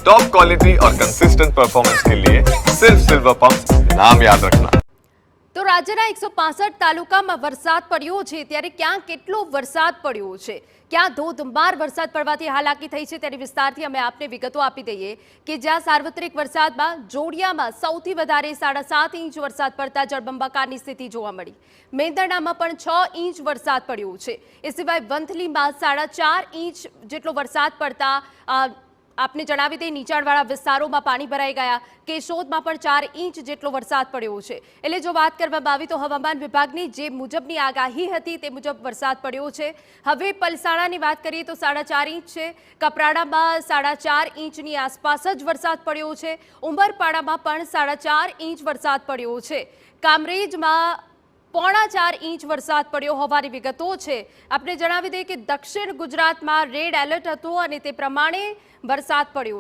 Top quality और consistent performance के लिए सिर्फ सिल्वर पंप नाम याद रखना। તો રાજ્યના 165 તાલુકામાં વરસાદ પડ્યો છે, ત્યારે ક્યાં કેટલો વરસાદ પડ્યો છે, ક્યાં ધોધમાર વરસાદ પડવાથી હાલાકી થઈ છે, તેની વિસ્તારથી અમે આપને વિગતો આપી દઈએ કે જ્યાં સાર્વત્રિક વરસાદમાં જોડિયામાં સૌથી વધારે 7.5 ઇંચ વરસાદ પડતા જળબંબાકારની સ્થિતિ જોવા મળી। મેંદરડામાં પણ 6 ઇંચ વરસાદ પડ્યો છે। એ સિવાય વંથલીમાં 4.5 ઇંચ જેટલો વરસાદ પડતા આપને જણાવી દઈએ નીચાણવાળા વિસ્તારોમાં પાણી ભરાઈ ગયા। કેશોદમાં પણ 4 ઇંચ જેટલો વરસાદ પડ્યો છે। એટલે જો વાત કરવામાં આવી તો હવામાન વિભાગની જે મુજબની આગાહી હતી તે મુજબ વરસાદ પડ્યો છે। હવે પલસાણાની વાત કરીએ તો 4.5 ઇંચ છે, કપરાડામાં 4.5 ઇંચની આસપાસ જ વરસાદ પડ્યો છે, ઉમરપાડામાં પણ 4.5 ઇંચ વરસાદ પડ્યો છે, કામરેજમાં 4.5 ઇંચ વરસાદ પડ્યો હોવાની વિગતો છે। આપણે જણાવી દઈએ કે દક્ષિણ ગુજરાતમાં રેડ એલર્ટ હતો અને તે પ્રમાણે વરસાદ પડ્યો